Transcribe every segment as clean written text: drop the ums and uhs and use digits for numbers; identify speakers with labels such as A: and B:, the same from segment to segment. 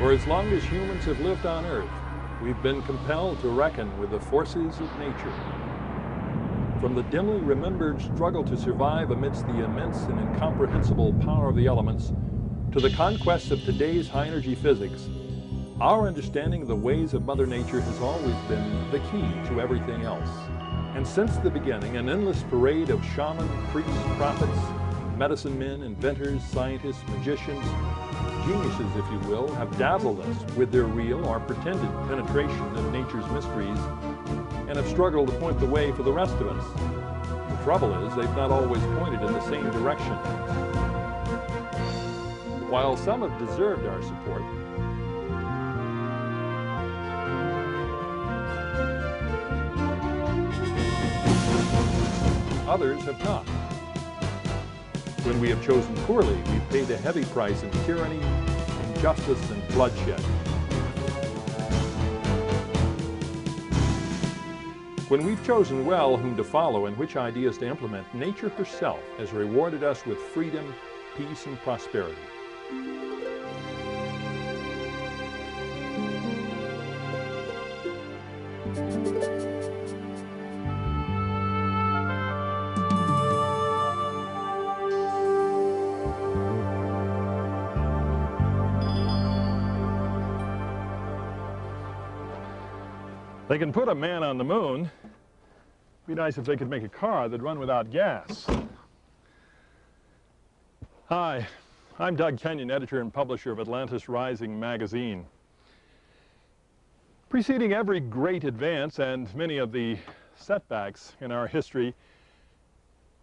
A: For as long as humans have lived on Earth, we've been compelled to reckon with the forces of nature. From the dimly remembered struggle to survive amidst the immense and incomprehensible power of the elements, to the conquest of today's high-energy physics, our understanding of the ways of Mother Nature has always been the key to everything else. And since the beginning, an endless parade of shaman, priests, prophets, medicine men, inventors, scientists, magicians, geniuses, if you will, have dazzled us with their real or pretended penetration of nature's mysteries and have struggled to point the way for the rest of us. The trouble is, they've not always pointed in the same direction. While some have deserved our support, others have not. When we have chosen poorly, we've paid a heavy price in tyranny, injustice, and bloodshed. When we've chosen well whom to follow and which ideas to implement, nature herself has rewarded us with freedom, peace, and prosperity. They can put a man on the moon. It'd be nice if they could make a car that'd run without gas. Hi, I'm Doug Kenyon, editor and publisher of Atlantis Rising magazine. Preceding every great advance and many of the setbacks in our history,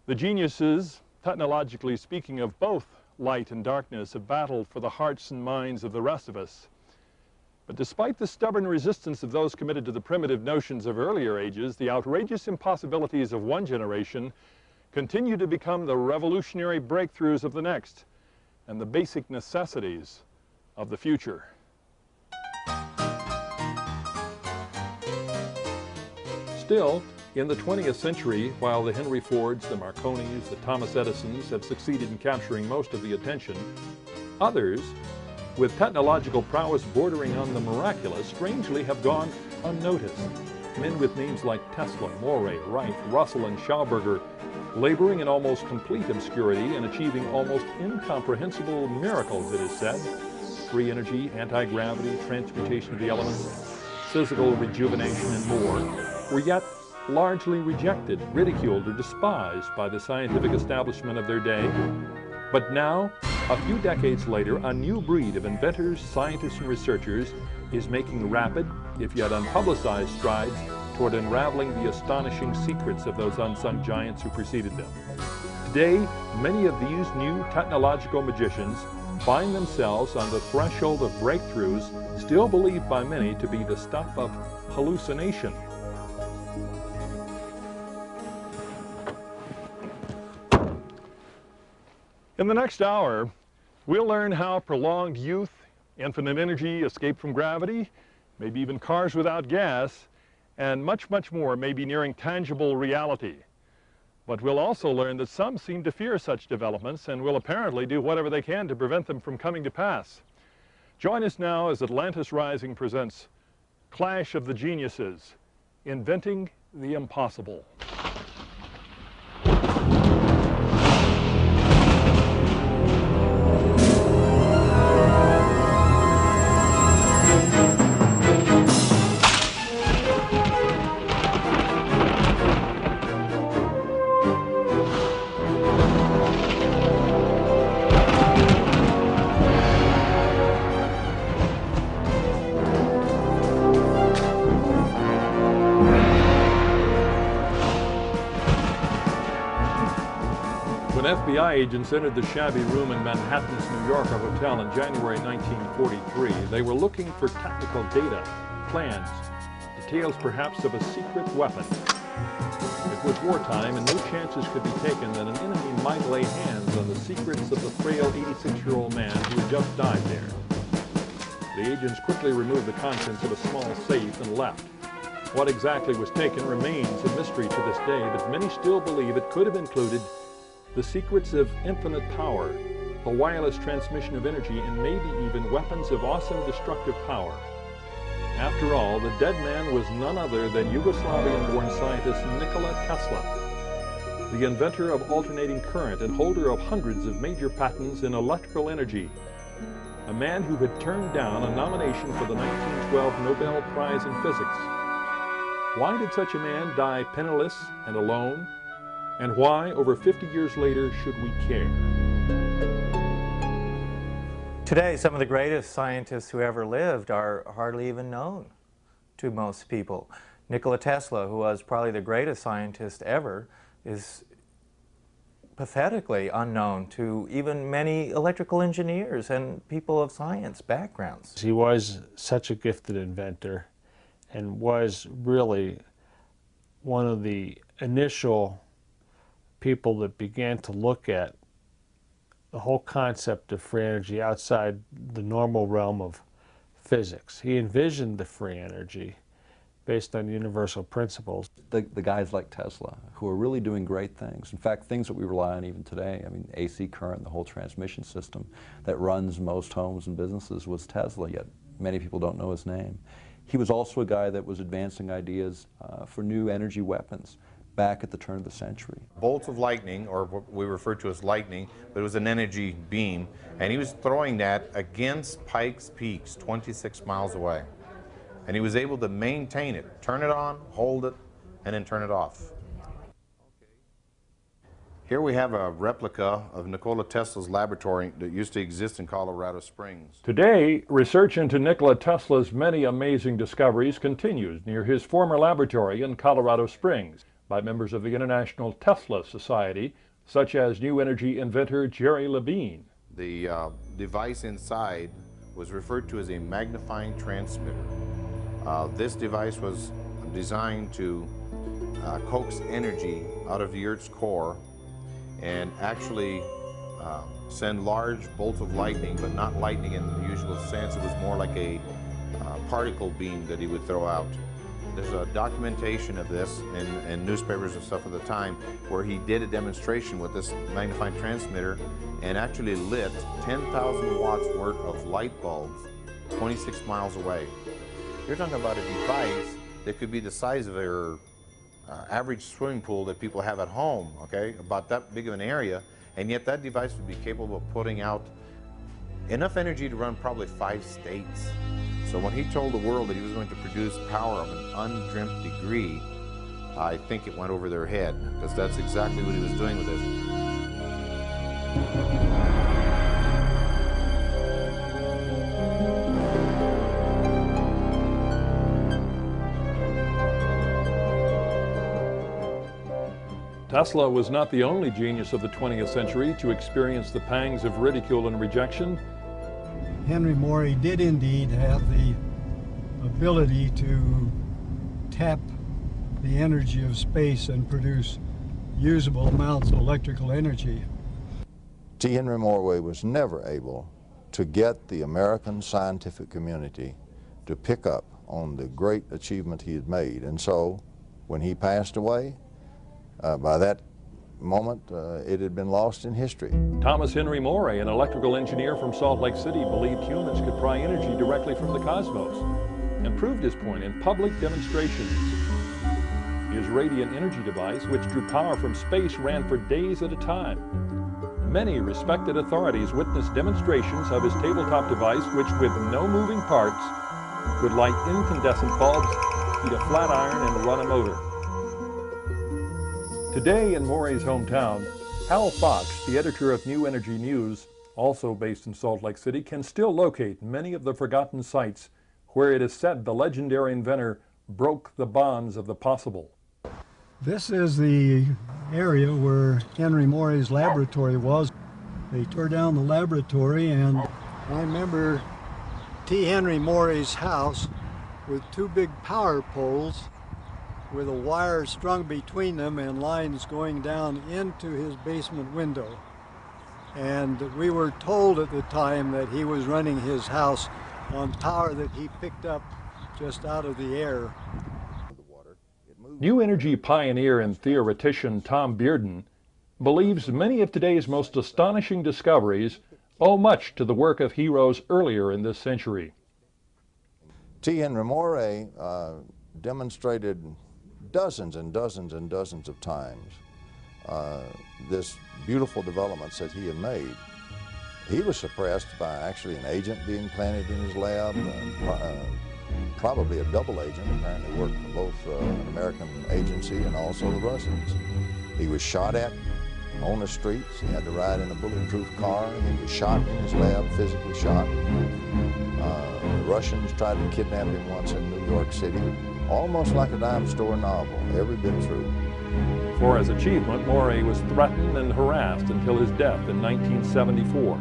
A: the geniuses, technologically speaking, of both light and darkness have battled for the hearts and minds of the rest of us. But despite the stubborn resistance of those committed to the primitive notions of earlier ages, the outrageous impossibilities of one generation continue to become the revolutionary breakthroughs of the next and the basic necessities of the future. Still, in the 20th century, while the Henry Fords, the Marconis, the Thomas Edisons have succeeded in capturing most of the attention, others, with technological prowess bordering on the miraculous, strangely have gone unnoticed. Men with names like Tesla, Morey, Wright, Russell, and Schauberger, laboring in almost complete obscurity and achieving almost incomprehensible miracles, it is said. Free energy, anti-gravity, transmutation of the elements, physical rejuvenation, and more, were yet largely rejected, ridiculed, or despised by the scientific establishment of their day. But now, a few decades later, a new breed of inventors, scientists, and researchers is making rapid, if yet unpublicized, strides toward unraveling the astonishing secrets of those unsung giants who preceded them. Today, many of these new technological magicians find themselves on the threshold of breakthroughs still believed by many to be the stuff of hallucination. In the next hour, we'll learn how prolonged youth, infinite energy, escape from gravity, maybe even cars without gas, and much, much more may be nearing tangible reality. But we'll also learn that some seem to fear such developments and will apparently do whatever they can to prevent them from coming to pass. Join us now as Atlantis Rising presents Clash of the Geniuses, Inventing the Impossible. When FBI agents entered the shabby room in Manhattan's New Yorker hotel in January 1943, they were looking for technical data, plans, details perhaps of a secret weapon. It was wartime and no chances could be taken that an enemy might lay hands on the secrets of the frail 86-year-old man who had just died there. The agents quickly removed the contents of a small safe and left. What exactly was taken remains a mystery to this day, but many still believe it could have included the secrets of infinite power, the wireless transmission of energy, and maybe even weapons of awesome destructive power. After all, the dead man was none other than Yugoslavian-born scientist Nikola Tesla, the inventor of alternating current and holder of hundreds of major patents in electrical energy. A man who had turned down a nomination for the 1912 Nobel Prize in Physics. Why did such a man die penniless and alone? And why, over 50 years later, should we care?
B: Today, some of the greatest scientists who ever lived are hardly even known to most people. Nikola Tesla, who was probably the greatest scientist ever, is pathetically unknown to even many electrical engineers and people of science backgrounds.
C: He was such a gifted inventor and was really one of the initial people that began to look at the whole concept of free energy outside the normal realm of physics. He envisioned the free energy based on universal principles.
D: The guys like Tesla, who are really doing great things. In fact, things that we rely on even today, I mean, AC current, the whole transmission system that runs most homes and businesses was Tesla, yet many people don't know his name. He was also a guy that was advancing ideas for new energy weapons back at the turn of the century.
E: Bolts of lightning, or what we refer to as lightning, but it was an energy beam, and he was throwing that against Pikes Peaks, 26 miles away. And he was able to maintain it, turn it on, hold it, and then turn it off. Here we have a replica of Nikola Tesla's laboratory that used to exist in Colorado Springs.
A: Today, research into Nikola Tesla's many amazing discoveries continues near his former laboratory in Colorado Springs by members of the International Tesla Society, such as new energy inventor Jerry Levine.
E: The device inside was referred to as a magnifying transmitter. This device was designed to coax energy out of the Earth's core and actually send large bolts of lightning, but not lightning in the usual sense. It was more like a particle beam that he would throw out. There's a documentation of this in newspapers and stuff at the time where he did a demonstration with this magnifying transmitter and actually lit 10,000 watts worth of light bulbs 26 miles away. You're talking about a device that could be the size of your average swimming pool that people have at home, okay? About that big of an area, and yet that device would be capable of putting out enough energy to run probably 5 states. So when he told the world that he was going to produce power of an undreamt degree, I think it went over their head, because that's exactly what he was doing with this.
A: Tesla was not the only genius of the 20th century to experience the pangs of ridicule and rejection.
F: Henry Morey did indeed have the ability to tap the energy of space and produce usable amounts of electrical energy.
G: T. Henry Morey was never able to get the American scientific community to pick up on the great achievement he had made. And so when he passed away, by that moment, it had been lost in history.
A: Thomas Henry Morey, an electrical engineer from Salt Lake City, believed humans could pry energy directly from the cosmos and proved his point in public demonstrations. His radiant energy device, which drew power from space, ran for days at a time. Many respected authorities witnessed demonstrations of his tabletop device, which with no moving parts could light incandescent bulbs, heat a flat iron, and run a motor. Today in Morey's hometown, Hal Fox, the editor of New Energy News, also based in Salt Lake City, can still locate many of the forgotten sites where it is said the legendary inventor broke the bonds of the possible.
F: This is the area where Henry Morey's laboratory was. They tore down the laboratory, and I remember T. Henry Morey's house with 2 big power poles with a wire strung between them and lines going down into his basement window. And we were told at the time that he was running his house on power that he picked up just out of the air.
A: New energy pioneer and theoretician Tom Bearden believes many of today's most astonishing discoveries owe much to the work of heroes earlier in this century.
G: T. Henry Moray demonstrated dozens and dozens and dozens of times this beautiful developments that he had made. He was suppressed by actually an agent being planted in his lab, probably a double agent, apparently worked for both an American agency and also the Russians. He was shot at on the streets. He had to ride in a bulletproof car. He was shot in his lab, physically shot. The Russians tried to kidnap him once in New York City, almost like a dime store novel, every bit true.
A: For his achievement, Moray was threatened and harassed until his death in 1974.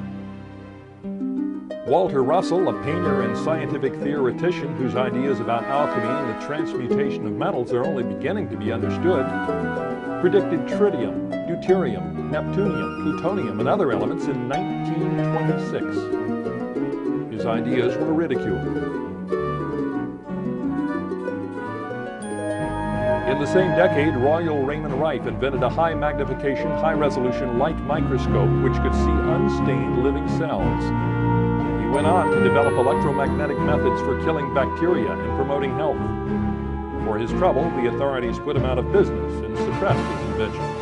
A: Walter Russell, a painter and scientific theoretician whose ideas about alchemy and the transmutation of metals are only beginning to be understood, predicted tritium, deuterium, neptunium, plutonium, and other elements in 1926. His ideas were ridiculed. In the same decade, Royal Raymond Wright invented a high magnification, high resolution light microscope which could see unstained living cells. He went on to develop electromagnetic methods for killing bacteria and promoting health. For his trouble, the authorities put him out of business and suppressed his inventions.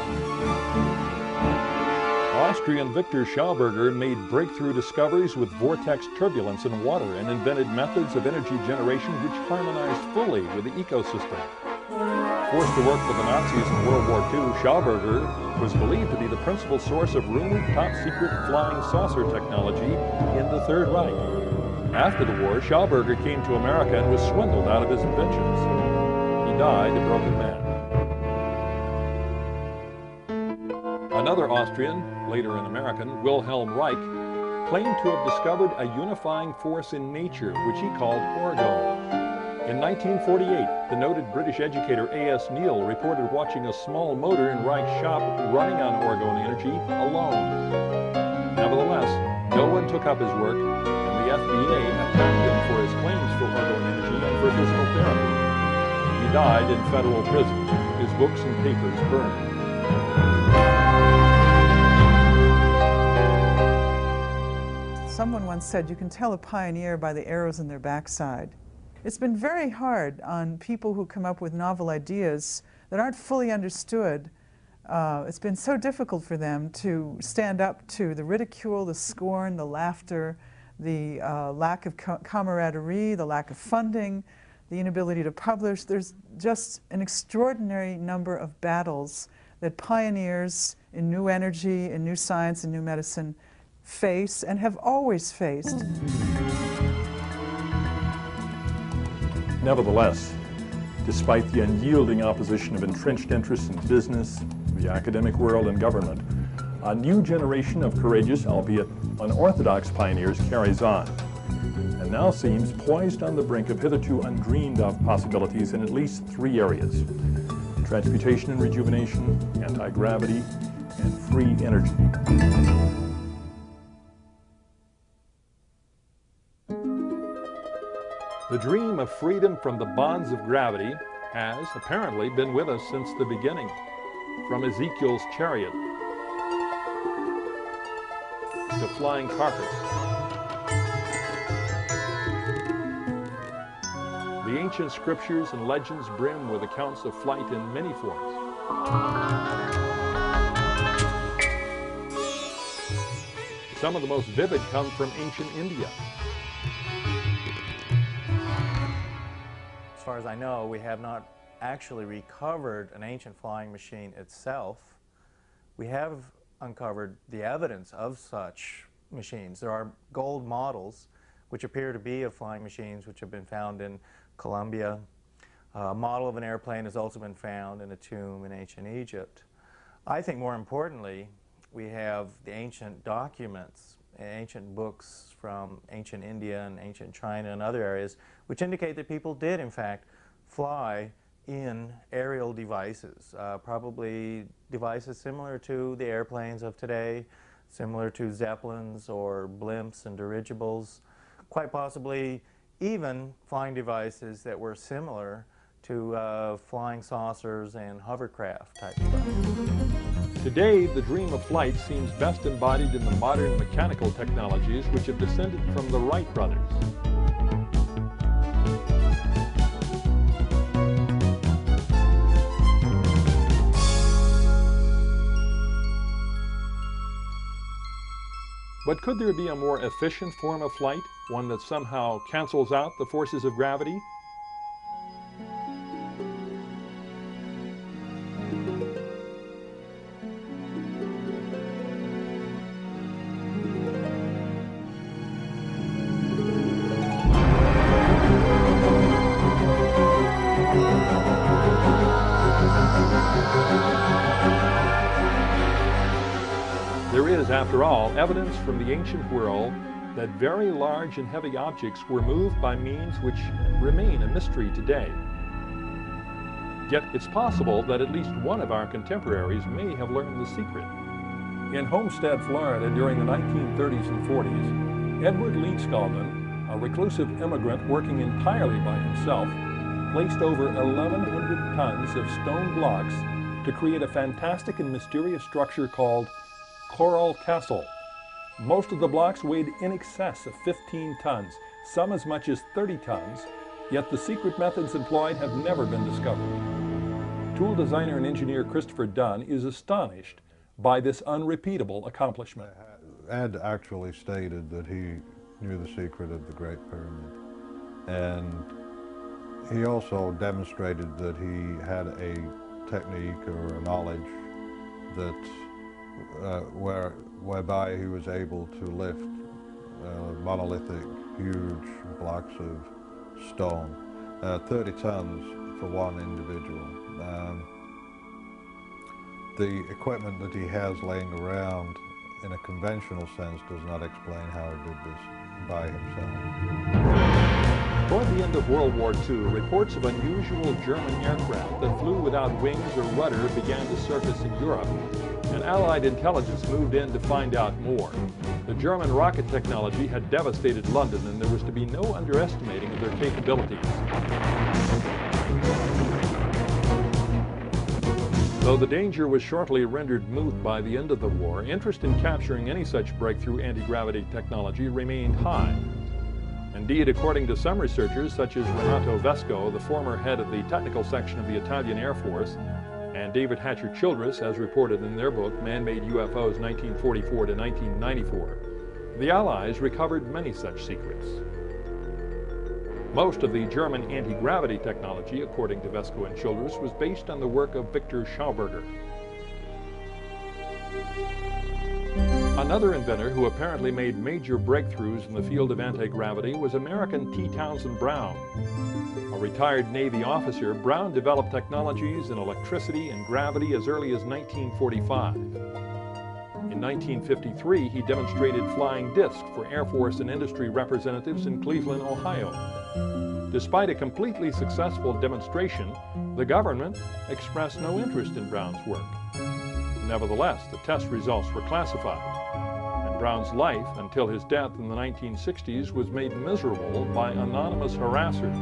A: Austrian Victor Schauberger made breakthrough discoveries with vortex turbulence in water and invented methods of energy generation which harmonized fully with the ecosystem. Forced to work for the Nazis in World War II, Schauberger was believed to be the principal source of rumored top-secret flying saucer technology in the Third Reich. After the war, Schauberger came to America and was swindled out of his inventions. He died a broken man. Another Austrian, later an American, Wilhelm Reich, claimed to have discovered a unifying force in nature, which he called orgone. In 1948, the noted British educator A.S. Neal reported watching a small motor in Reich's shop running on orgone energy alone. Nevertheless, no one took up his work, and the FDA attacked him for his claims for orgone energy and for physical therapy. He died in federal prison, his books and papers burned.
H: Someone once said, you can tell a pioneer by the arrows in their backside. It's been very hard on people who come up with novel ideas that aren't fully understood. It's been so difficult for them to stand up to the ridicule, the scorn, the laughter, the lack of camaraderie, the lack of funding, the inability to publish. There's just an extraordinary number of battles that pioneers in new energy, in new science, and new medicine face and have always faced.
A: Nevertheless, despite the unyielding opposition of entrenched interests in business, the academic world, and government, a new generation of courageous, albeit unorthodox pioneers carries on, and now seems poised on the brink of hitherto undreamed of possibilities in at least 3 areas: transmutation and rejuvenation, anti-gravity, and free energy. The dream of freedom from the bonds of gravity has apparently been with us since the beginning, from Ezekiel's chariot to flying carpets. The ancient scriptures and legends brim with accounts of flight in many forms. Some of the most vivid come from ancient India.
B: As far as I know, we have not actually recovered an ancient flying machine itself. We have uncovered the evidence of such machines. There are gold models which appear to be of flying machines which have been found in Colombia. A model of an airplane has also been found in a tomb in ancient Egypt. I think more importantly, we have the ancient documents, ancient books from ancient India and ancient China and other areas, which indicate that people did in fact fly in aerial devices, probably devices similar to the airplanes of today, similar to zeppelins or blimps and dirigibles, quite possibly even flying devices that were similar to flying saucers and hovercraft type devices.
A: Today, the dream of flight seems best embodied in the modern mechanical technologies which have descended from the Wright brothers. But could there be a more efficient form of flight, one that somehow cancels out the forces of gravity? There is, after all, evidence from the ancient world that very large and heavy objects were moved by means which remain a mystery today. Yet it's possible that at least one of our contemporaries may have learned the secret. In Homestead, Florida, during the 1930s and 40s, Edward Lee Scullman, a reclusive immigrant working entirely by himself, placed over 1,100 tons of stone blocks to create a fantastic and mysterious structure called Coral Castle. Most of the blocks weighed in excess of 15 tons, some as much as 30 tons, yet the secret methods employed have never been discovered. Tool designer and engineer Christopher Dunn is astonished by this unrepeatable accomplishment.
I: Ed actually stated that he knew the secret of the Great Pyramid, and he also demonstrated that he had a technique or a knowledge that whereby he was able to lift monolithic, huge blocks of stone, 30 tons for one individual. The equipment that he has laying around in a conventional sense does not explain how he did this by himself.
A: Toward the end of World War II, reports of unusual German aircraft that flew without wings or rudder began to surface in Europe, and Allied intelligence moved in to find out more. The German rocket technology had devastated London, and there was to be no underestimating of their capabilities. Though the danger was shortly rendered moot by the end of the war, interest in capturing any such breakthrough anti-gravity technology remained high. Indeed, according to some researchers, such as Renato Vesco, the former head of the technical section of the Italian Air Force, and David Hatcher Childress, as reported in their book, Man-Made UFOs 1944 to 1994, the Allies recovered many such secrets. Most of the German anti-gravity technology, according to Vesco and Childress, was based on the work of Victor Schauberger. Another inventor who apparently made major breakthroughs in the field of anti-gravity was American T. Townsend Brown. A retired Navy officer, Brown developed technologies in electricity and gravity as early as 1945. In 1953, he demonstrated flying discs for Air Force and industry representatives in Cleveland, Ohio. Despite a completely successful demonstration, the government expressed no interest in Brown's work. Nevertheless, the test results were classified, and Brown's life, until his death in the 1960s, was made miserable by anonymous harassers.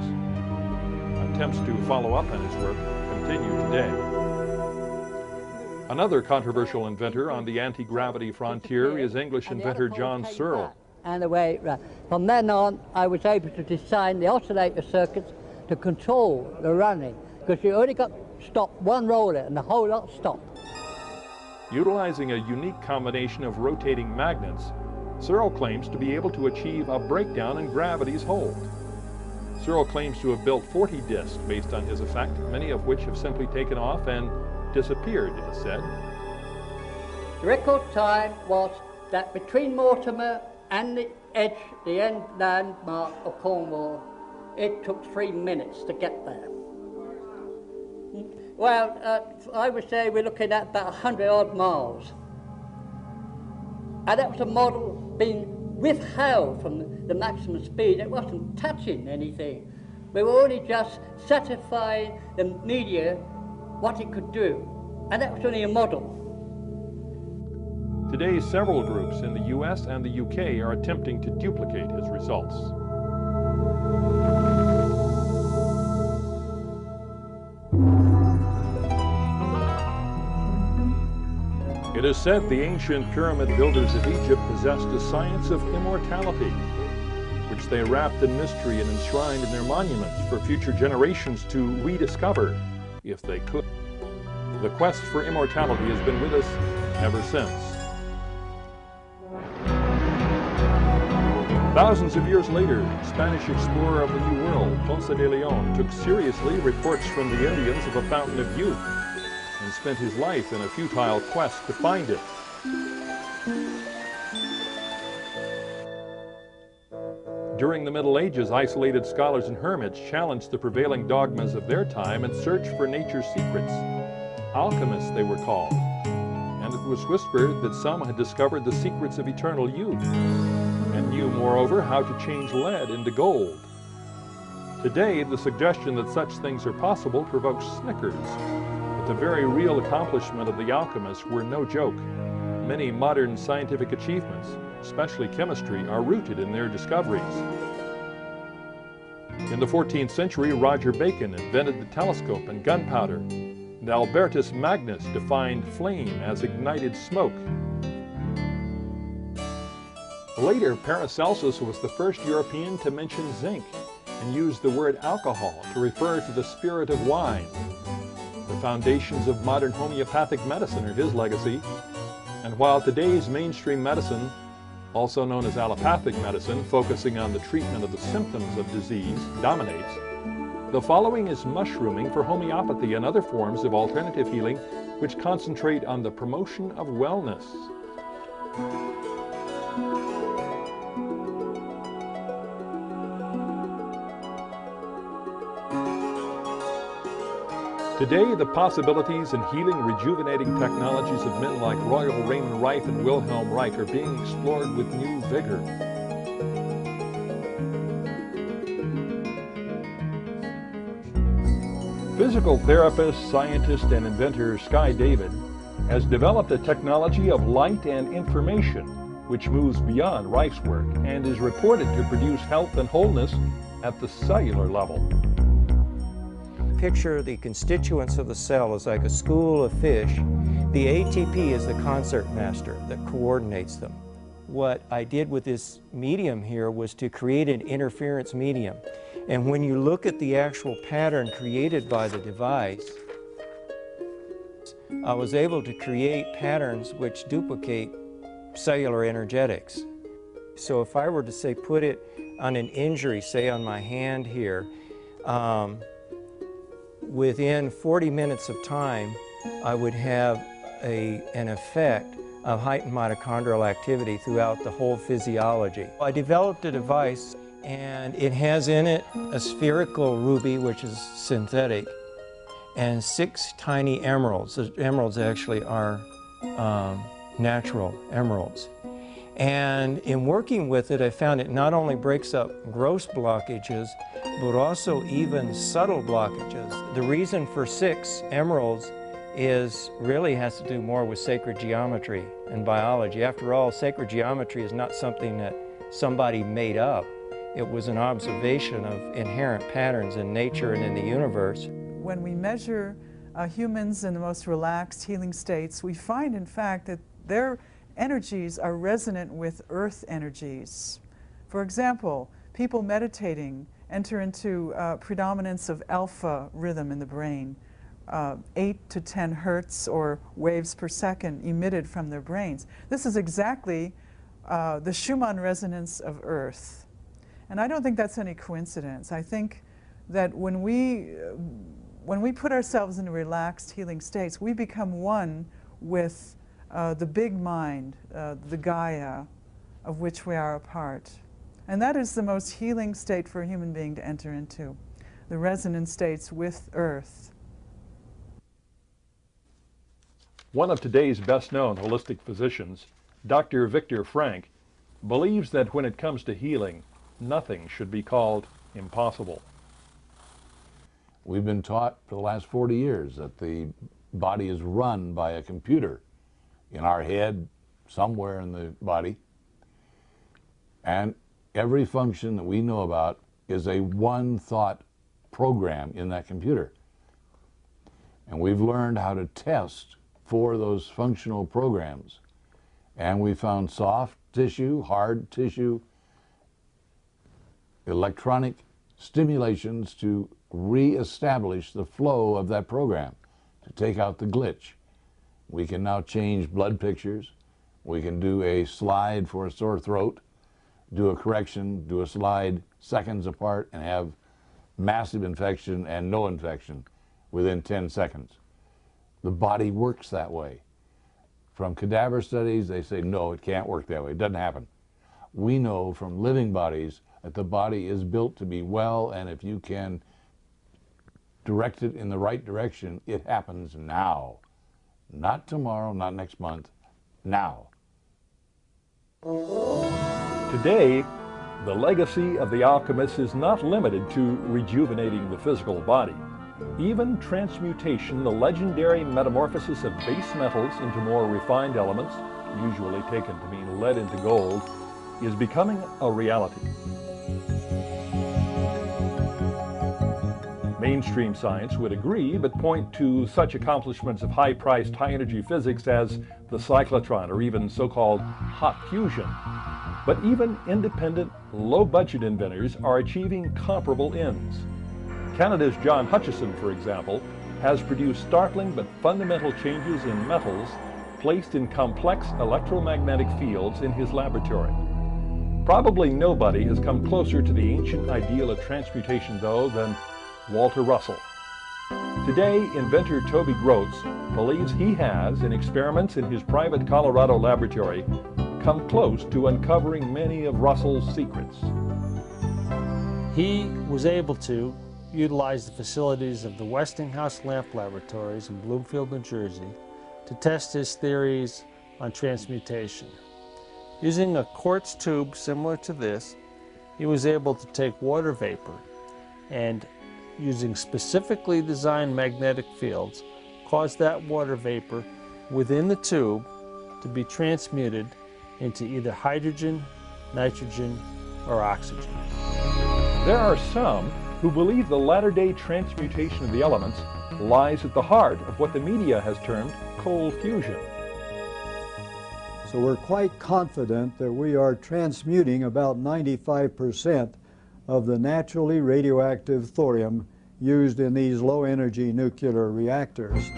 A: Attempts to follow up on his work continue today. Another controversial inventor on the anti-gravity frontier is English inventor John Searle.
J: And away, from then on, I was able to design the oscillator circuits to control the running, because you only got to stop one roller and the whole lot stopped.
A: Utilizing a unique combination of rotating magnets, Searle claims to be able to achieve a breakdown in gravity's hold. Searle claims to have built 40 discs based on his effect, many of which have simply taken off and disappeared, it is said.
J: The record time was that between Mortimer and the edge, the end landmark of Cornwall, it took 3 minutes to get there. Well, I would say we're looking at about 100 odd miles. And that was a model being withheld from the maximum speed. It wasn't touching anything. We were only just satisfying the media what it could do. And that was only a model.
A: Today, several groups in the US and the UK are attempting to duplicate his results. It is said the ancient pyramid builders of Egypt possessed a science of immortality, which they wrapped in mystery and enshrined in their monuments for future generations to rediscover, if they could. The quest for immortality has been with us ever since. Thousands of years later, Spanish explorer of the New World, Ponce de Leon, took seriously reports from the Indians of a fountain of youth and spent his life in a futile quest to find it. During the Middle Ages, isolated scholars and hermits challenged the prevailing dogmas of their time and searched for nature's secrets. Alchemists, they were called, and it was whispered that some had discovered the secrets of eternal youth and knew, moreover, how to change lead into gold. Today, the suggestion that such things are possible provokes snickers, but the very real accomplishment of the alchemists were no joke. Many modern scientific achievements, especially chemistry, are rooted in their discoveries. In the 14th century, Roger Bacon invented the telescope and gunpowder, and Albertus Magnus defined flame as ignited smoke. Later, Paracelsus was the first European to mention zinc and used the word alcohol to refer to the spirit of wine. The foundations of modern homeopathic medicine are his legacy, and while today's mainstream medicine, also known as allopathic medicine, focusing on the treatment of the symptoms of disease, dominates, the following is mushrooming for homeopathy and other forms of alternative healing which concentrate on the promotion of wellness. Today, the possibilities in healing, rejuvenating technologies of men like Royal Raymond Wright and Wilhelm Reich are being explored with new vigor. Physical therapist, scientist, and inventor Sky David has developed a technology of light and information which moves beyond Reich's work and is reported to produce health and wholeness at the cellular level.
B: Picture the constituents of the cell as like a school of fish. The ATP is the concert master that coordinates them. What I did with this medium here was to create an interference medium. And when you look at the actual pattern created by the device, I was able to create patterns which duplicate cellular energetics. So if I were to say put it on an injury, say on my hand here, within 40 minutes of time, I would have an effect of heightened mitochondrial activity throughout the whole physiology. I developed a device, and it has in it a spherical ruby, which is synthetic, and 6 tiny emeralds. The emeralds actually are natural emeralds. And in working with it, I found it not only breaks up gross blockages, but also even subtle blockages. The reason for 6 emeralds really has to do more with sacred geometry and biology. After all, sacred geometry is not something that somebody made up. It was an observation of inherent patterns in nature and in the universe.
H: When we measure humans in the most relaxed healing states, we find, in fact, that their energies are resonant with earth energies. For example, people meditating enter into predominance of alpha rhythm in the brain, 8 to 10 hertz or waves per second emitted from their brains. This is exactly the Schumann resonance of Earth. And I don't think that's any coincidence. I think that when we put ourselves in relaxed healing states, we become one with the big mind, the Gaia, of which we are a part. And that is the most healing state for a human being to enter into, the resonant states with Earth.
A: One of today's best-known holistic physicians, Dr. Viktor Frankl, believes that when it comes to healing, nothing should be called impossible.
K: We've been taught for the last 40 years that the body is run by a computer in our head, somewhere in the body, and every function that we know about is a one-thought program in that computer. And we've learned how to test for those functional programs. And we found soft tissue, hard tissue, electronic stimulations to re-establish the flow of that program, to take out the glitch. We can now change blood pictures. We can do a slide for a sore throat, do a correction, do a slide seconds apart, and have massive infection and no infection within 10 seconds. The body works that way. From cadaver studies, they say, no, it can't work that way. It doesn't happen. We know from living bodies that the body is built to be well, and if you can direct it in the right direction, it happens now. Not tomorrow, not next month, now.
A: Today, the legacy of the alchemists is not limited to rejuvenating the physical body. Even transmutation, the legendary metamorphosis of base metals into more refined elements, usually taken to mean lead into gold, is becoming a reality. Mainstream science would agree, but point to such accomplishments of high-priced, high-energy physics as the cyclotron or even so-called hot fusion. But even independent, low-budget inventors are achieving comparable ends. Canada's John Hutchison, for example, has produced startling but fundamental changes in metals placed in complex electromagnetic fields in his laboratory. Probably nobody has come closer to the ancient ideal of transmutation, though, than Walter Russell. Today, inventor Toby Groats believes he has, in experiments in his private Colorado laboratory, come close to uncovering many of Russell's secrets.
C: He was able to utilize the facilities of the Westinghouse Lamp Laboratories in Bloomfield, New Jersey, to test his theories on transmutation. Using a quartz tube similar to this, he was able to take water vapor and, using specifically designed magnetic fields, cause that water vapor within the tube to be transmuted into either hydrogen, nitrogen, or oxygen.
A: There are some who believe the latter-day transmutation of the elements lies at the heart of what the media has termed cold fusion.
F: So we're quite confident that we are transmuting about 95% of the naturally radioactive thorium used in these low-energy nuclear reactors.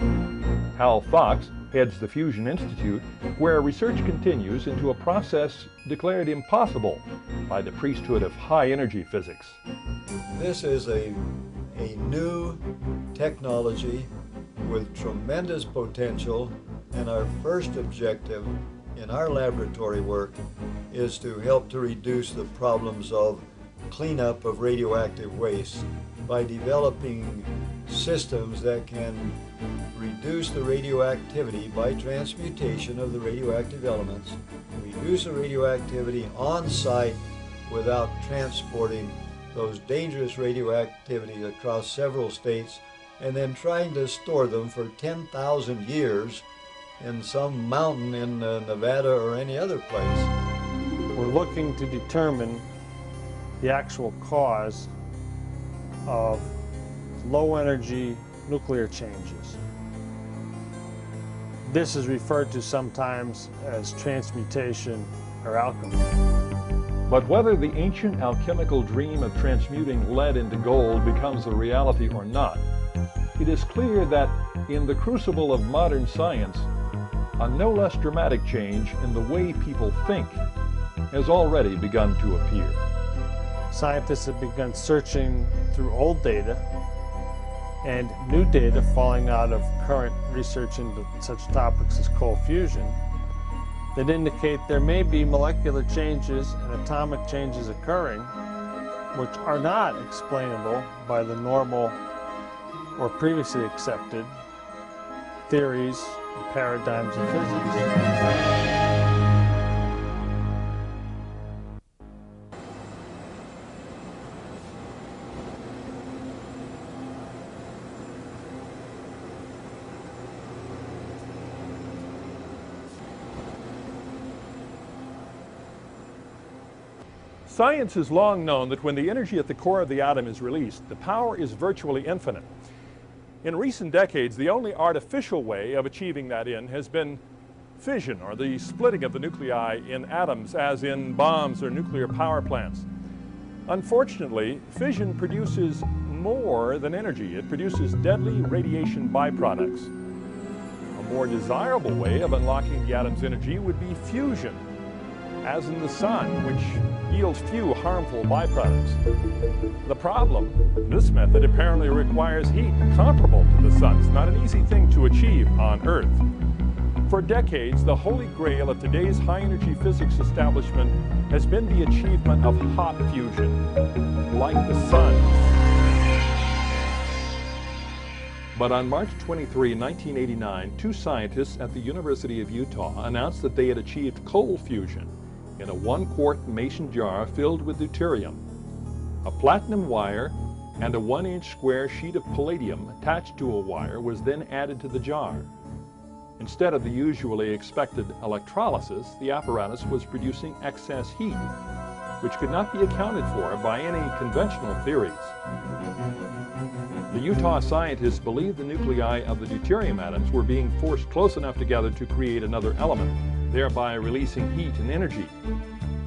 A: Hal Fox heads the Fusion Institute, where research continues into a process declared impossible by the priesthood of high-energy physics.
F: This is a new technology with tremendous potential, and our first objective in our laboratory work is to help to reduce the problems of cleanup of radioactive waste by developing systems that can reduce the radioactivity by transmutation of the radioactive elements, reduce the radioactivity on site without transporting those dangerous radioactivity across several states, and then trying to store them for 10,000 years in some mountain in Nevada or any other place.
C: We're looking to determine the actual cause of low-energy nuclear changes. This is referred to sometimes as transmutation or alchemy.
A: But whether the ancient alchemical dream of transmuting lead into gold becomes a reality or not, it is clear that in the crucible of modern science, a no less dramatic change in the way people think has already begun to appear.
C: Scientists have begun searching through old data and new data falling out of current research into such topics as cold fusion that indicate there may be molecular changes and atomic changes occurring which are not explainable by the normal or previously accepted theories and paradigms of physics.
A: Science has long known that when the energy at the core of the atom is released, the power is virtually infinite. In recent decades, the only artificial way of achieving that end has been fission, or the splitting of the nuclei in atoms, as in bombs or nuclear power plants. Unfortunately, fission produces more than energy. It produces deadly radiation byproducts. A more desirable way of unlocking the atom's energy would be fusion, as in the sun, which yields few harmful byproducts. The problem, this method apparently requires heat comparable to the sun's. Not an easy thing to achieve on Earth. For decades, the holy grail of today's high-energy physics establishment has been the achievement of hot fusion, like the sun. But on March 23, 1989, two scientists at the University of Utah announced that they had achieved cold fusion in a 1-quart mason jar filled with deuterium. A platinum wire and a 1-inch square sheet of palladium attached to a wire was then added to the jar. Instead of the usually expected electrolysis, the apparatus was producing excess heat, which could not be accounted for by any conventional theories. The Utah scientists believed the nuclei of the deuterium atoms were being forced close enough together to create another element, thereby releasing heat and energy.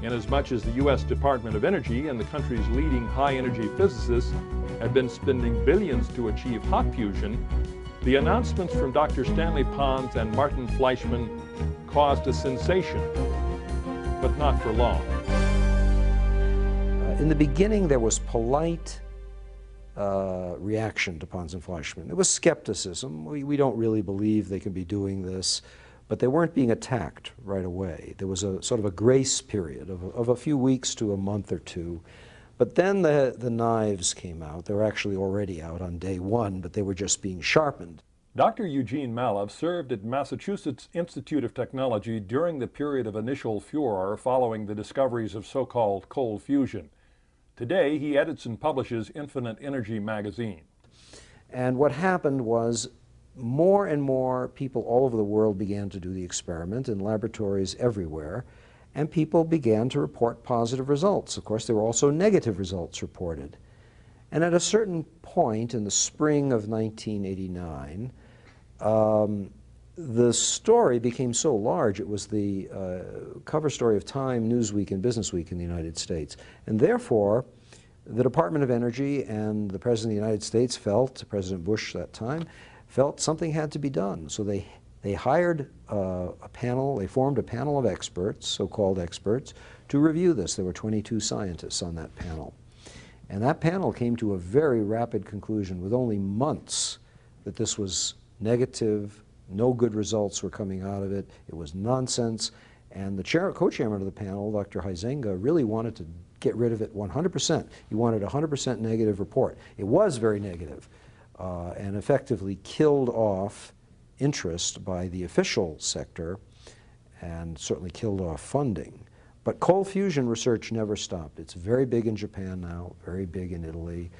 A: Inasmuch as the U.S. Department of Energy and the country's leading high-energy physicists had been spending billions to achieve hot fusion, the announcements from Dr. Stanley Pons and Martin Fleischmann caused a sensation, but not for long.
L: In the beginning, there was polite reaction to Pons and Fleischmann. There was skepticism. We don't really believe they can be doing this, but they weren't being attacked right away. There was a sort of a grace period of a few weeks to a month or two. But then the knives came out. They were actually already out on day one, but they were just being sharpened.
A: Dr. Eugene Malev served at Massachusetts Institute of Technology during the period of initial furor following the discoveries of so-called cold fusion. Today, he edits and publishes Infinite Energy magazine.
L: And what happened was more and more people all over the world began to do the experiment in laboratories everywhere, and people began to report positive results. Of course, there were also negative results reported. And at a certain point in the spring of 1989, the story became so large, it was the cover story of Time, Newsweek, and Businessweek in the United States. And therefore, the Department of Energy and the President of the United States felt, President Bush at that time, felt something had to be done. So they hired a panel, they formed a panel of experts, so-called experts, to review this. There were 22 scientists on that panel. And that panel came to a very rapid conclusion with only months that this was negative, no good results were coming out of it, it was nonsense, and the co-chairman of the panel, Dr. Huizenga, really wanted to get rid of it 100%. He wanted a 100% negative report. It was very negative, and effectively killed off interest by the official sector and certainly killed off funding. But cold fusion research never stopped. It's very big in Japan now, very big in Italy,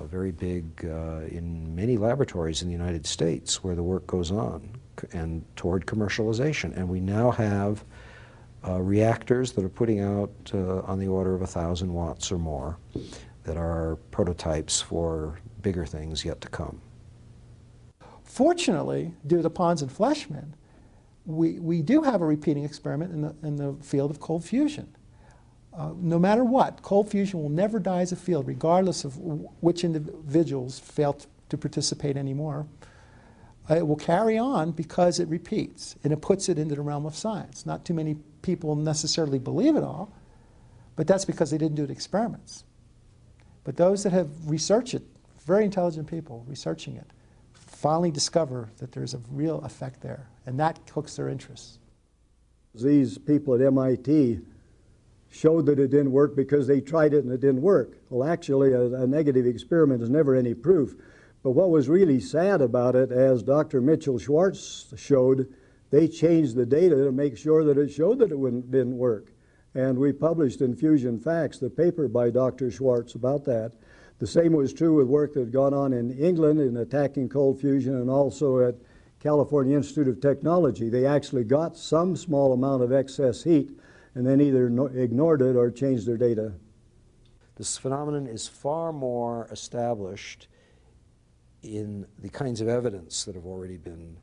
L: very big in many laboratories in the United States where the work goes on and toward commercialization. And we now have reactors that are putting out on the order of 1,000 watts or more that are prototypes for bigger things yet to come.
M: Fortunately, due to Pons and Fleischmann, we do have a repeating experiment in the field of cold fusion. No matter what, cold fusion will never die as a field, regardless of which individuals fail to participate anymore. It will carry on because it repeats, and it puts it into the realm of science. Not too many people necessarily believe it all, but that's because they didn't do the experiments. But those that have researched it, very intelligent people researching it, finally discover that there's a real effect there, and that hooks their interest.
F: These people at MIT showed that it didn't work because they tried it and it didn't work. Well, actually, a negative experiment is never any proof. But what was really sad about it, as Dr. Mitchell Schwartz showed, they changed the data to make sure that it showed that it didn't work. And we published in Fusion Facts the paper by Dr. Schwartz about that. The same was true with work that had gone on in England in attacking cold fusion, and also at California Institute of Technology. They actually got some small amount of excess heat and then either ignored it or changed their data.
L: This phenomenon is far more established in the kinds of evidence that have already been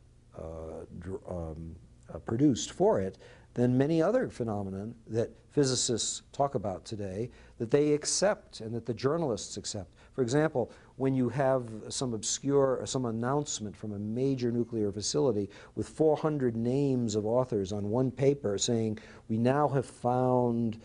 L: produced for it than many other phenomena that physicists talk about today, that they accept and that the journalists accept. For example, when you have some obscure, some announcement from a major nuclear facility with 400 names of authors on one paper saying, we now have found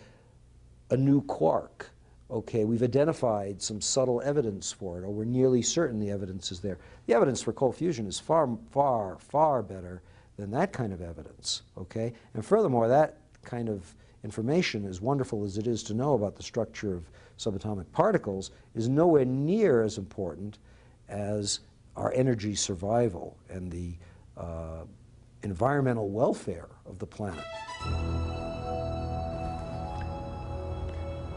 L: a new quark, okay, we've identified some subtle evidence for it, or we're nearly certain the evidence is there. The evidence for cold fusion is far, far, far better than that kind of evidence, okay? And furthermore, that kind of information, as wonderful as it is to know about the structure of subatomic particles, is nowhere near as important as our energy survival and the environmental welfare of the planet.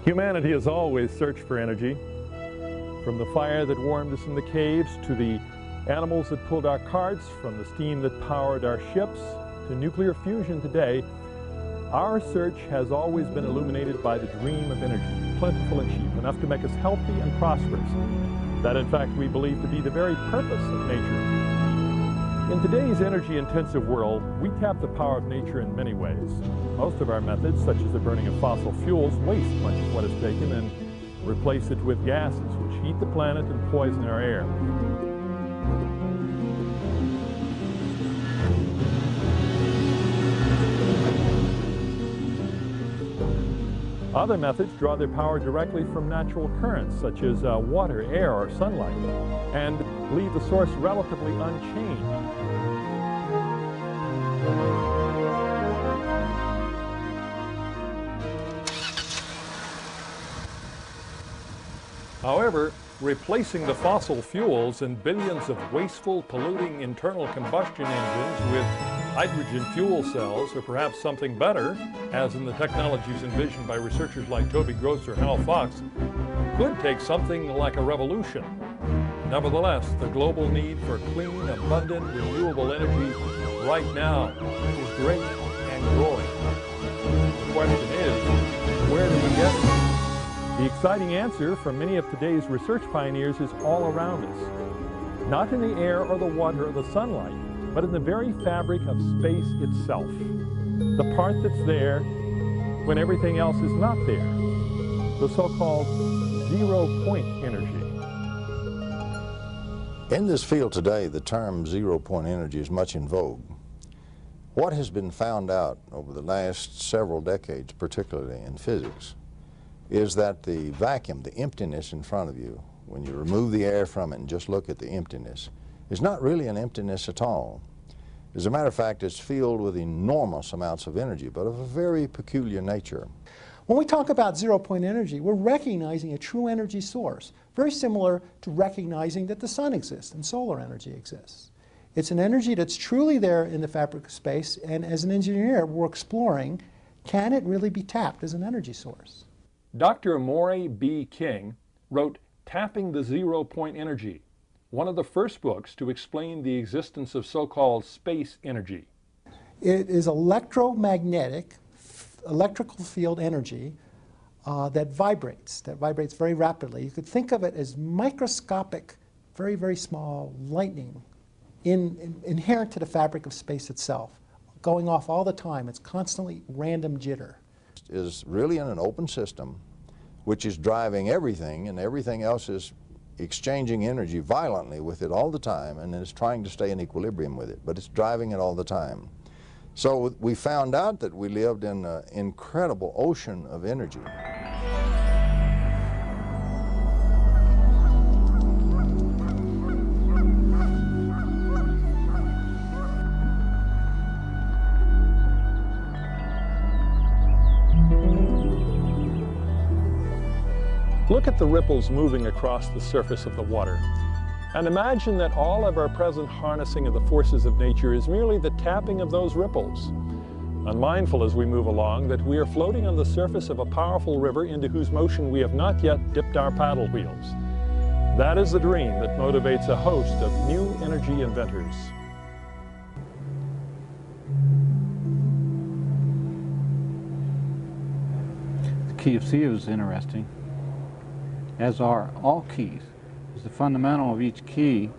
A: Humanity has always searched for energy, from the fire that warmed us in the caves to the animals that pulled our carts, from the steam that powered our ships to nuclear fusion today. Our search has always been illuminated by the dream of energy, plentiful and cheap, enough to make us healthy and prosperous. That, in fact, we believe to be the very purpose of nature. In today's energy-intensive world, we tap the power of nature in many ways. Most of our methods, such as the burning of fossil fuels, waste much of what is taken and replace it with gases which heat the planet and poison our air. Other methods draw their power directly from natural currents, such as water, air, or sunlight, and leave the source relatively unchanged. However, replacing the fossil fuels and billions of wasteful, polluting internal combustion engines with hydrogen fuel cells, or perhaps something better, as in the technologies envisioned by researchers like Toby Gross or Hal Fox, could take something like a revolution. Nevertheless, the global need for clean, abundant, renewable energy right now is great and growing. The question is, where do we get it? The exciting answer from many of today's research pioneers is all around us. Not in the air or the water or the sunlight, but in the very fabric of space itself. The part that's there when everything else is not there. The so-called zero-point energy.
G: In this field today, the term zero-point energy is much in vogue. What has been found out over the last several decades, particularly in physics, is that the vacuum, the emptiness in front of you, when you remove the air from it and just look at the emptiness, is not really an emptiness at all. As a matter of fact, it's filled with enormous amounts of energy, but of a very peculiar nature.
M: When we talk about zero-point energy, we're recognizing a true energy source, very similar to recognizing that the sun exists and solar energy exists. It's an energy that's truly there in the fabric of space, and as an engineer, we're exploring, can it really be tapped as an energy source?
A: Dr. Maury B. King wrote Tapping the Zero-Point Energy, one of the first books to explain the existence of so-called space energy.
M: It is electromagnetic, electrical field energy that vibrates very rapidly. You could think of it as microscopic, very, very small lightning inherent to the fabric of space itself, going off all the time. It's constantly random jitter.
G: It is really in an open system which is driving everything, and everything else is exchanging energy violently with it all the time, and it's trying to stay in equilibrium with it, but it's driving it all the time. So we found out that we lived in an incredible ocean of energy.
A: Look at the ripples moving across the surface of the water, and imagine that all of our present harnessing of the forces of nature is merely the tapping of those ripples. Unmindful as we move along that we are floating on the surface of a powerful river into whose motion we have not yet dipped our paddle wheels. That is the dream that motivates a host of new energy inventors.
N: The key of C is interesting, as are all keys. The fundamental of each key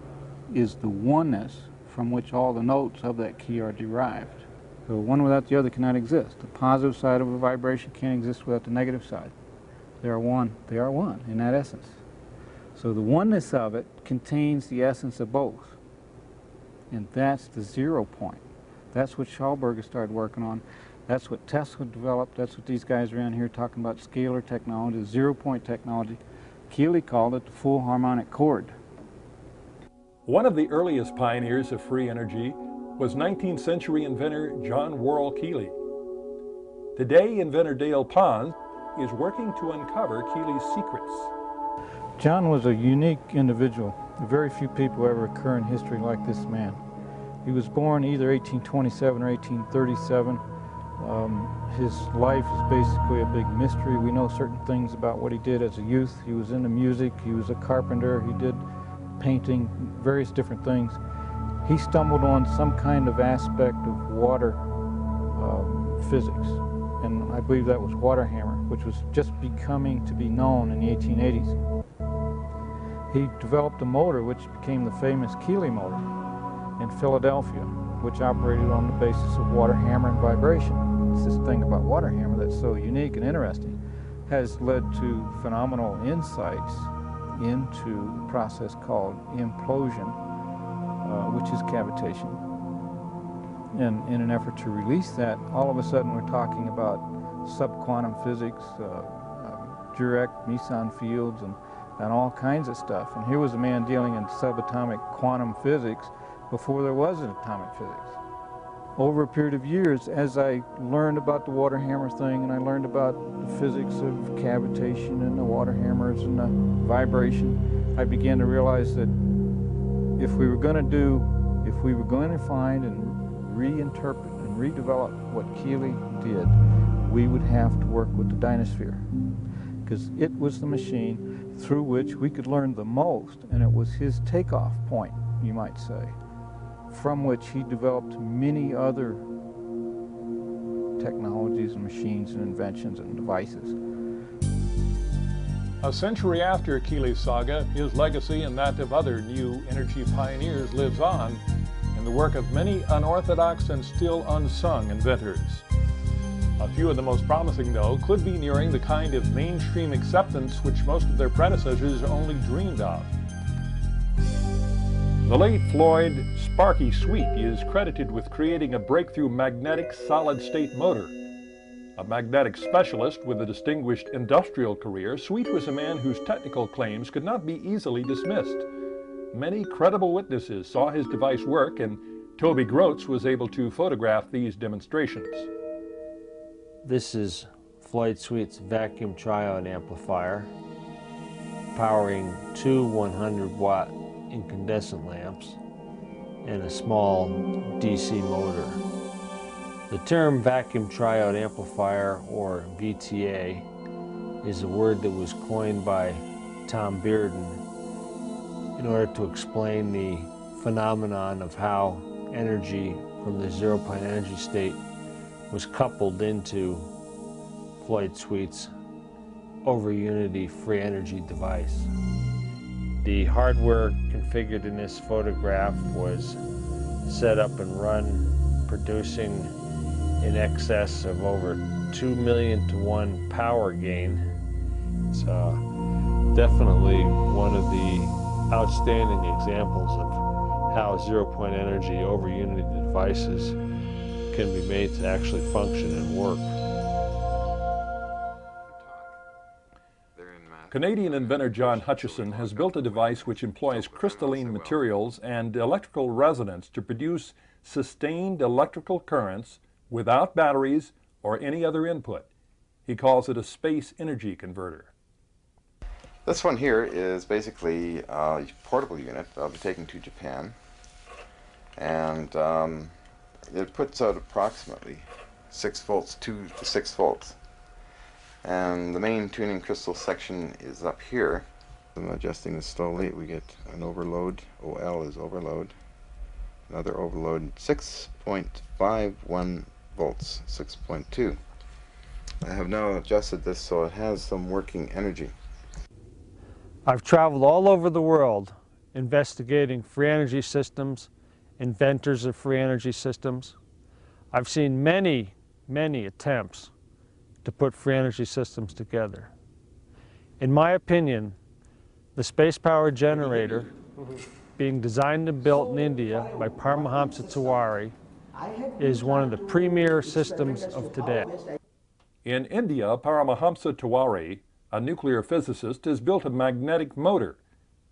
N: is the oneness from which all the notes of that key are derived. So one without the other cannot exist. The positive side of a vibration can't exist without the negative side. They are one in that essence. So the oneness of it contains the essence of both. And that's the 0 point. That's what Schallberger started working on. That's what Tesla developed. That's what these guys around here talking about scalar technology, the 0 point technology. Keely called it the full harmonic chord.
A: One of the earliest pioneers of free energy was 19th century inventor John Worrell Keely. Today, inventor Dale Pond is working to uncover Keely's secrets.
N: John was a unique individual. Very few people ever occur in history like this man. He was born either 1827 or 1837. His life is basically a big mystery. We know certain things about what he did as a youth. He was into music, he was a carpenter, he did painting, various different things. He stumbled on some kind of aspect of water physics, and I believe that was water hammer, which was just becoming to be known in the 1880s. He developed a motor which became the famous Keely motor in Philadelphia, which operated on the basis of water hammer and vibration. It's this thing about water hammer that's so unique and interesting, has led to phenomenal insights into the process called implosion, which is cavitation. And in an effort to release that, all of a sudden we're talking about subquantum physics, Dirac, meson fields, and all kinds of stuff. And here was a man dealing in subatomic quantum physics before there was an atomic physics. Over a period of years, as I learned about the water hammer thing, and I learned about the physics of cavitation and the water hammers and the vibration, I began to realize that if we were going to find and reinterpret and redevelop what Keely did, we would have to work with the Dynasphere, because it was the machine through which we could learn the most, and it was his takeoff point, you might say, from which he developed many other technologies and machines and inventions and devices.
A: A century after Keely's saga, his legacy and that of other new energy pioneers lives on in the work of many unorthodox and still unsung inventors. A few of the most promising, though, could be nearing the kind of mainstream acceptance which most of their predecessors only dreamed of. The late Floyd Sparky Sweet is credited with creating a breakthrough magnetic solid-state motor. A magnetic specialist with a distinguished industrial career, Sweet was a man whose technical claims could not be easily dismissed. Many credible witnesses saw his device work, and Toby Groats was able to photograph these demonstrations.
O: This is Floyd Sweet's vacuum triode amplifier, powering two 100-watt incandescent lamps and a small DC motor. The term vacuum triode amplifier, or VTA, is a word that was coined by Tom Bearden in order to explain the phenomenon of how energy from the 0 point energy state was coupled into Floyd Sweet's over unity free energy device. The hardware configured in this photograph was set up and run, producing in excess of over 2 million to 1 power gain. It's definitely one of the outstanding examples of how 0 point energy over unity devices can be made to actually function and work.
A: Canadian inventor John Hutchison has built a device which employs crystalline materials and electrical resonance to produce sustained electrical currents without batteries or any other input. He calls it a space energy converter.
P: This one here is basically a portable unit I'll be taking to Japan, and it puts out approximately 2 to 6 volts. And the main tuning crystal section is up here. I'm adjusting this slowly. We get an overload. OL is overload. Another overload, 6.51 volts, 6.2. I have now adjusted this so it has some working energy.
O: I've traveled all over the world
C: investigating free energy systems, inventors of free energy systems. I've seen many, many attempts to put free energy systems together. In my opinion, the space-powered generator being designed and built in India by Paramahamsa Tiwari is one of the premier systems of today.
A: In India, Paramahamsa Tiwari, a nuclear physicist, has built a magnetic motor,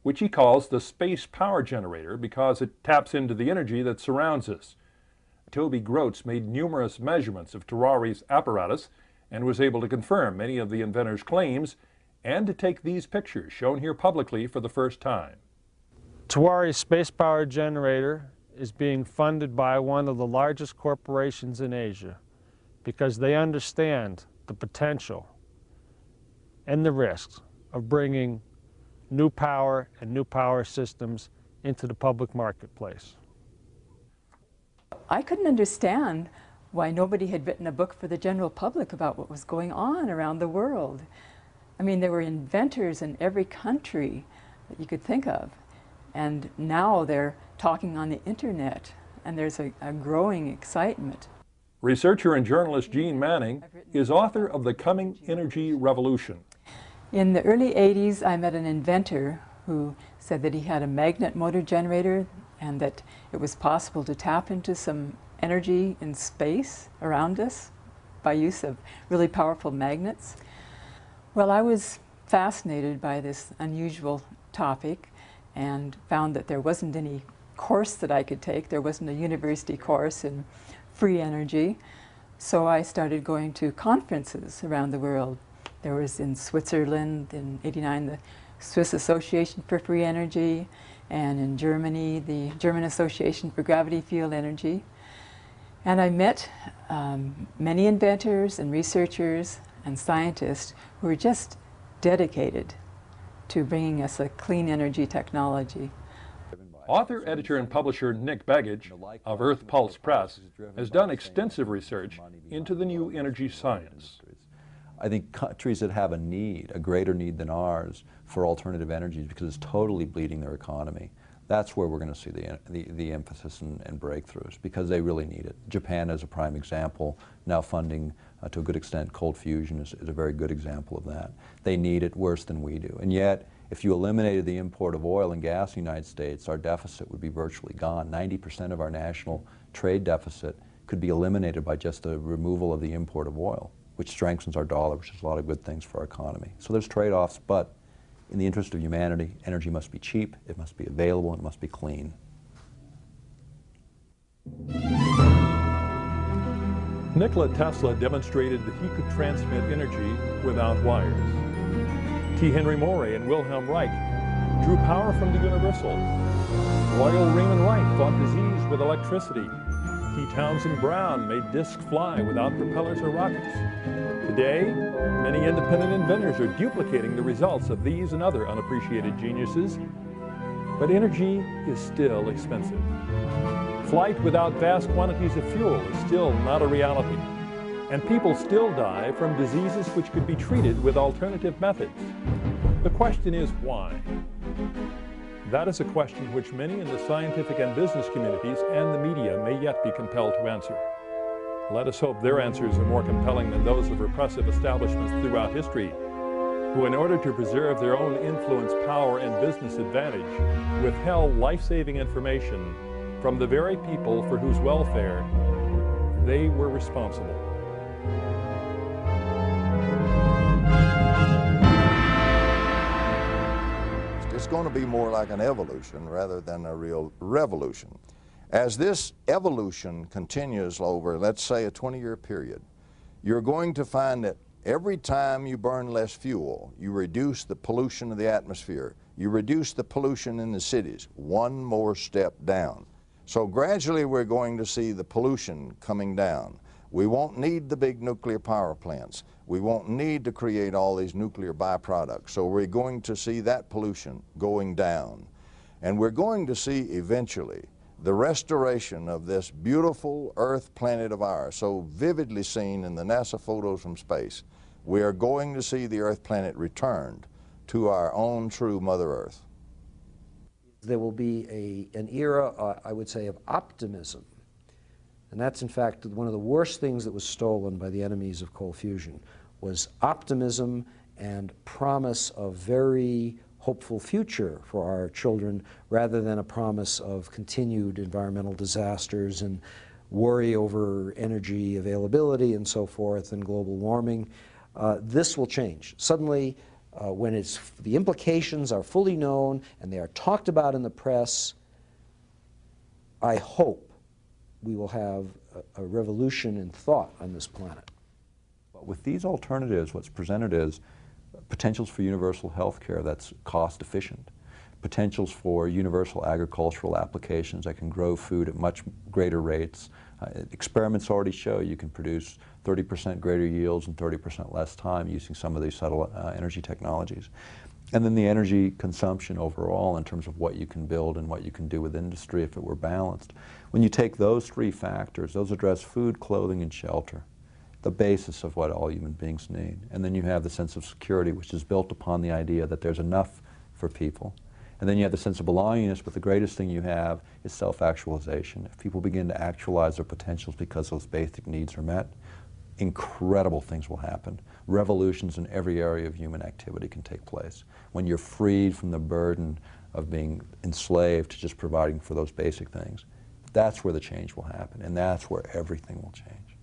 A: which he calls the space power generator because it taps into the energy that surrounds us. Toby Groats made numerous measurements of Tiwari's apparatus and was able to confirm many of the inventor's claims and to take these pictures shown here publicly for the first time.
C: Tiwari's space-powered generator is being funded by one of the largest corporations in Asia because they understand the potential and the risks of bringing new power and new power systems into the public marketplace.
Q: I couldn't understand why nobody had written a book for the general public about what was going on around the world. I mean, there were inventors in every country that you could think of, and now they're talking on the internet, and there's a growing excitement.
A: Researcher and journalist Jean Manning is author of The Coming Energy Revolution.
Q: In the early 80s, I met an inventor who said that he had a magnet motor generator and that it was possible to tap into some energy in space around us by use of really powerful magnets. Well, I was fascinated by this unusual topic and found that there wasn't any course that I could take. There wasn't a university course in free energy. So I started going to conferences around the world. There was in Switzerland in '89 the Swiss Association for Free Energy, and in Germany the German Association for Gravity Field Energy. And I met many inventors and researchers and scientists who were just dedicated to bringing us a clean energy technology.
A: Author, editor, and publisher Nick Begich of Earth Pulse Press has done extensive research into the new energy science.
D: I think countries that have a need, a greater need than ours, for alternative energies because it's totally bleeding their economy, that's where we're going to see the emphasis and breakthroughs, because they really need it. Japan is a prime example, now funding to a good extent cold fusion is a very good example of that. They need it worse than we do. And yet, if you eliminated the import of oil and gas in the United States, our deficit would be virtually gone. 90% of our national trade deficit could be eliminated by just the removal of the import of oil, which strengthens our dollar, which is a lot of good things for our economy. So there's trade-offs, but in the interest of humanity, energy must be cheap, it must be available, and it must be clean.
A: Nikola Tesla demonstrated that he could transmit energy without wires. T. Henry Morey and Wilhelm Reich drew power from the universal. Royal Raymond Wright fought disease with electricity. T. Townsend Brown made discs fly without propellers or rockets. Today, many independent inventors are duplicating the results of these and other unappreciated geniuses, but energy is still expensive. Flight without vast quantities of fuel is still not a reality, and people still die from diseases which could be treated with alternative methods. The question is why? That is a question which many in the scientific and business communities and the media may yet be compelled to answer. Let us hope their answers are more compelling than those of repressive establishments throughout history, who in order to preserve their own influence, power, and business advantage, withheld life-saving information from the very people for whose welfare they were responsible.
G: It's going to be more like an evolution rather than a real revolution. As this evolution continues over, let's say, a 20-year period, you're going to find that every time you burn less fuel, you reduce the pollution of the atmosphere, you reduce the pollution in the cities, one more step down. So gradually we're going to see the pollution coming down. We won't need the big nuclear power plants. We won't need to create all these nuclear byproducts. So we're going to see that pollution going down. And we're going to see eventually the restoration of this beautiful Earth planet of ours, so vividly seen in the NASA photos from space. We are going to see the Earth planet returned to our own true Mother Earth.
L: There will be an era, I would say, of optimism. And that's, in fact, one of the worst things that was stolen by the enemies of cold fusion, was optimism and promise of very hopeful future for our children, rather than a promise of continued environmental disasters and worry over energy availability and so forth and global warming. This will change. Suddenly, when the implications are fully known and they are talked about in the press, I hope we will have a revolution in thought on this planet.
D: But with these alternatives, what's presented is potentials for universal health care that's cost efficient, potentials for universal agricultural applications that can grow food at much greater rates. Experiments already show you can produce 30% greater yields in 30% less time using some of these subtle energy technologies. And then the energy consumption overall in terms of what you can build and what you can do with industry if it were balanced. When you take those three factors, those address food, clothing, and shelter, the basis of what all human beings need. And then you have the sense of security, which is built upon the idea that there's enough for people. And then you have the sense of belongingness, but the greatest thing you have is self-actualization. If people begin to actualize their potentials because those basic needs are met, incredible things will happen. Revolutions in every area of human activity can take place. When you're freed from the burden of being enslaved to just providing for those basic things, that's where the change will happen, and that's where everything will change.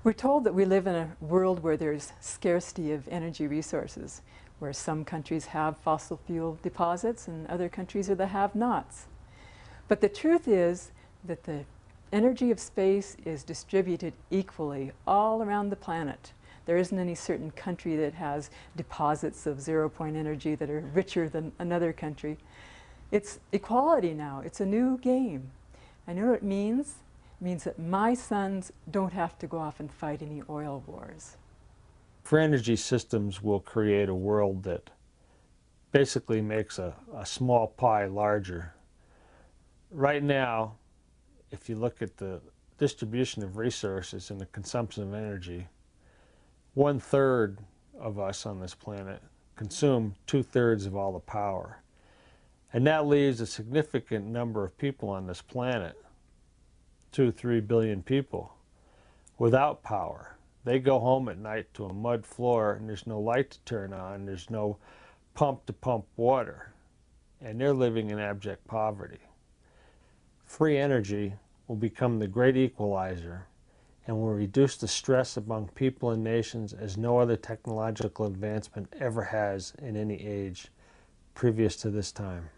Q: We're told that we live in a world where there's scarcity of energy resources, where some countries have fossil fuel deposits and other countries are the have-nots. But the truth is that the energy of space is distributed equally all around the planet. There isn't any certain country that has deposits of zero-point energy that are richer than another country. It's equality now. It's a new game. I know what it means. It means that my sons don't have to go off and fight any oil wars.
C: Free energy systems will create a world that basically makes a small pie larger. Right now, if you look at the distribution of resources and the consumption of energy, 1/3 of us on this planet consume 2/3 of all the power. And that leaves a significant number of people on this planet, 2-3 billion people, without power. They go home at night to a mud floor and there's no light to turn on, there's no pump to pump water, and they're living in abject poverty. Free energy will become the great equalizer and will reduce the stress among people and nations as no other technological advancement ever has in any age previous to this time.